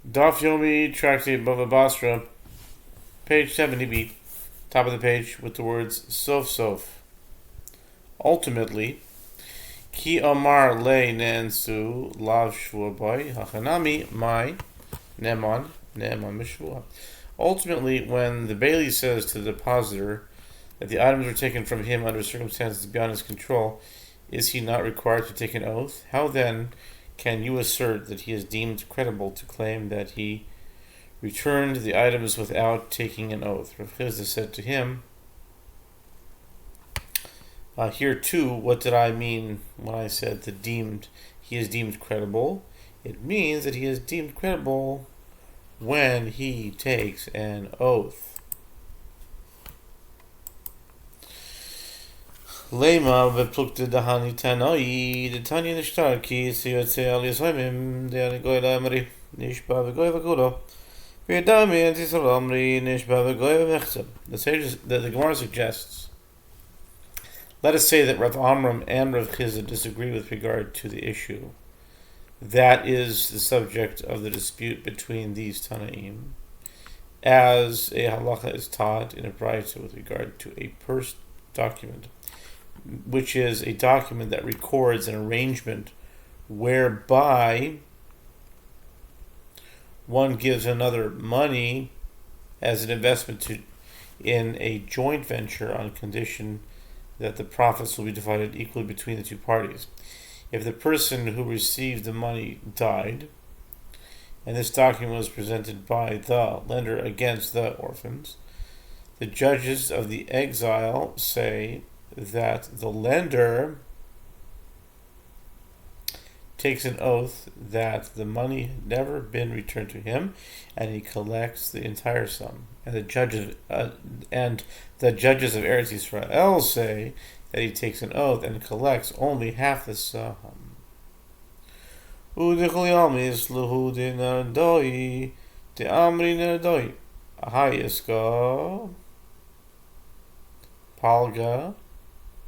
Daf Yomi, tractate Bava Batra, page 70b, top of the page with the words Sof. Ultimately, Ki Amar Le Nansu Lav Shvua Boy, Hachanami Mai Neman Mishvua. Ultimately, when the Bailey says to the depositor that the items were taken from him under circumstances beyond his control, is he not required to take an oath? How then can you assert that he is deemed credible to claim that he returned the items without taking an oath? Rav Chisda said to him, here too, what did I mean when I said that he is deemed credible? It means that he is deemed credible when he takes an oath. Lema beplukte dahani tanoi, the tanya nishtar ki siyotze al yisomim, de anigoy amri, nishba v'goy v'kulo, v'yadami antisal amri, nishba v'goy v'mechzem. The Gemara suggests, let us say that Rav Amram and Rav Chisda disagree with regard to the issue. That is the subject of the dispute between these Tanaim, as a halacha is taught in a brayta with regard to a purse document, which is a document that records an arrangement whereby one gives another money as an investment in a joint venture on condition that the profits will be divided equally between the two parties. If the person who received the money died, and this document was presented by the lender against the orphans, the judges of the exile say that the lender takes an oath that the money had never been returned to him, and he collects the entire sum. And the judges of Eretz Yisrael say that he takes an oath and collects only half the sum. Palga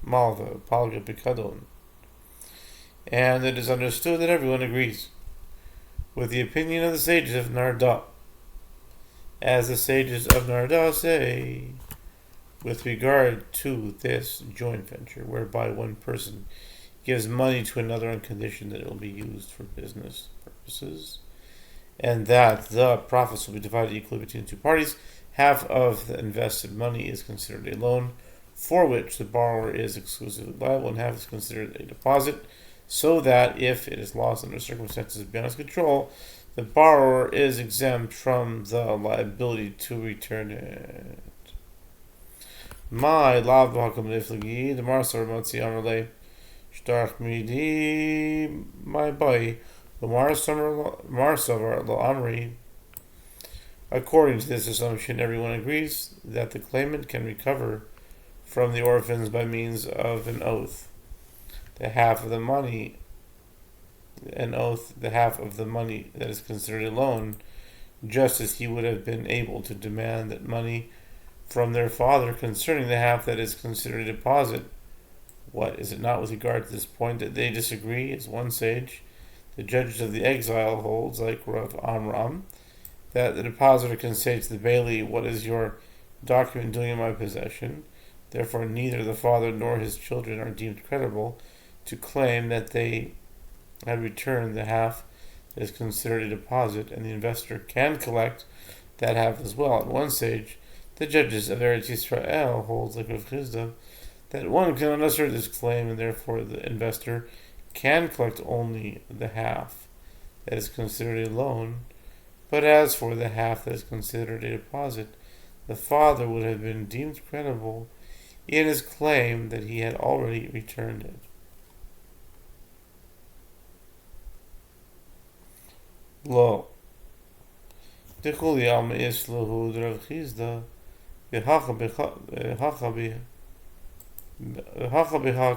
Malva, Palga Pikadon. And it is understood that everyone agrees with the opinion of the sages of Narda, as the sages of Narda say, with regard to this joint venture, whereby one person gives money to another on condition that it will be used for business purposes, and that the profits will be divided equally between the two parties. Half of the invested money is considered a loan, for which the borrower is exclusively liable, and half is considered a deposit, so that if it is lost under circumstances beyond his control, the borrower is exempt from the liability to return it. My lav b'hakam niflagi, the marsar matzi amarle, shtarch midi, my boy, the marsavar lo amri. According to this assumption, everyone agrees that the claimant can recover from the orphans by means of an oath. The half of the money that is considered a loan, just as he would have been able to demand that money from their father concerning the half that is considered a deposit. What is it not with regard to this point that they disagree? As one sage, the judges of the exile, holds, like Rav Amram, that the depositor can say to the bailey, "What is your document doing in my possession?" Therefore, neither the father nor his children are deemed credible to claim that they had returned the half that is considered a deposit, and the investor can collect that half as well. At one stage, the judges of Eretz Yisrael holds, like Rav Chisda, that one cannot assert this claim, and therefore the investor can collect only the half that is considered a loan. But as for the half that is considered a deposit, the father would have been deemed credible in his claim that he had already returned it. Lo. Dechuli alma islahu Rav Chisda v'hacha b'hak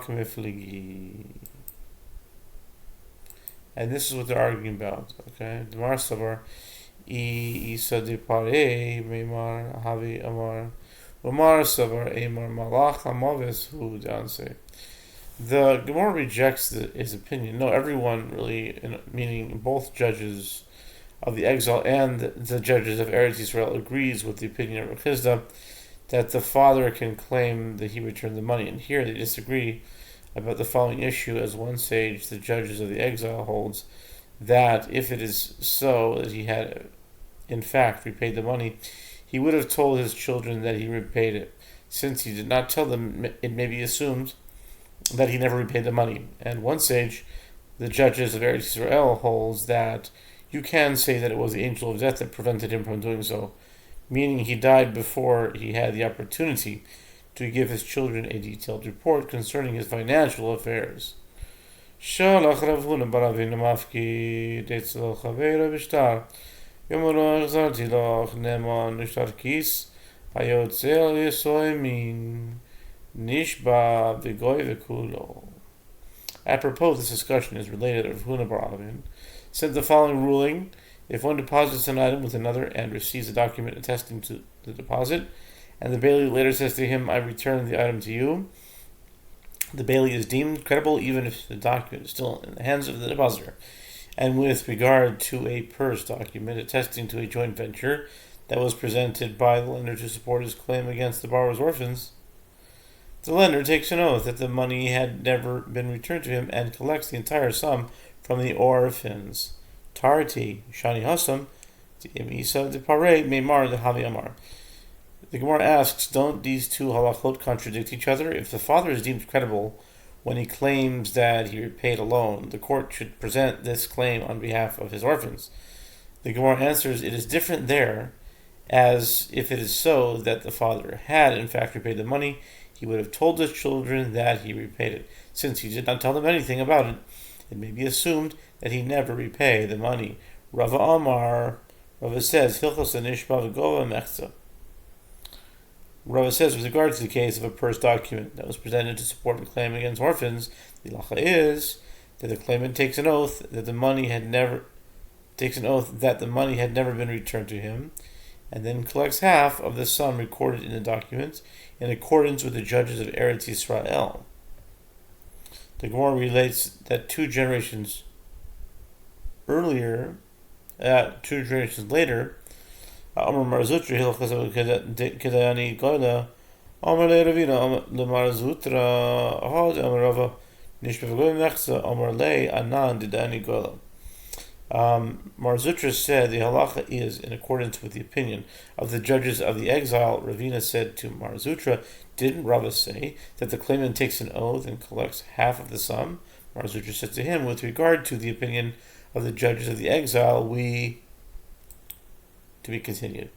mefligi. And this is what they're arguing about. Okay, the marsavar isa de pare meimar havi amar umar savar emar malach hamavis hu danse. The Gemara rejects his opinion. No, everyone really, meaning both judges of the exile and the judges of Eretz Yisrael agrees with the opinion of Chisda that the father can claim that he returned the money. And here they disagree about the following issue, as one sage, the judges of the exile, holds that if it is so that he had in fact repaid the money, he would have told his children that he repaid it. Since he did not tell them, it may be assumed that he never repaid the money. And one sage, the judges of Eretz Yisrael, holds that you can say that it was the angel of death that prevented him from doing so, meaning he died before he had the opportunity to give his children a detailed report concerning his financial affairs. Shalach Rav Huna bar Avinu mafkid etzlo chaveiro b'shtar yomoro exarti loch neman nishtar kis hayotzel yesoemin nishba v'goy v'kulo. Apropos, this discussion is related of Huna bar Avinu sent the following ruling: if one deposits an item with another and receives a document attesting to the deposit, and the bailey later says to him, I return the item to you, the bailey is deemed credible even if the document is still in the hands of the depositor. And with regard to a purse document attesting to a joint venture that was presented by the lender to support his claim against the borrower's orphans, the lender takes an oath that the money had never been returned to him and collects the entire sum from the orphans. Tarti Shani Hasam Isa de Pare Meimar de Havi Amar. The Gemara asks, don't these two halachot contradict each other? If the father is deemed credible when he claims that he repaid a loan, the court should present this claim on behalf of his orphans. The Gemara answers, it is different there, as if it is so that the father had in fact repaid the money, he would have told his children that he repaid it. Since he did not tell them anything about it, it may be assumed that he never repaid the money. Rava Amar, Rava says, Hilchos Nishba v'gova mechza. Rava says, with regard to the case of a purse document that was presented to support a claim against orphans, the halacha is that the claimant takes an oath that the money had never been returned to him, and then collects half of the sum recorded in the document in accordance with the judges of Eretz Yisrael. The Gemara relates that two generations later, Amar Marzutra Hilchas Kedayani Goyla, Amar Le Ravina, Le Marzutra, Ahad Amar Rava, Nishba V'goy Mechza, Amar Le Anan Didani Goyla. Marzutra said the halacha is in accordance with the opinion of the judges of the exile. Ravina said to Marzutra, didn't Rava say that the claimant takes an oath and collects half of the sum? Marzutra said to him, with regard to the opinion of the judges of the exile, to be continued.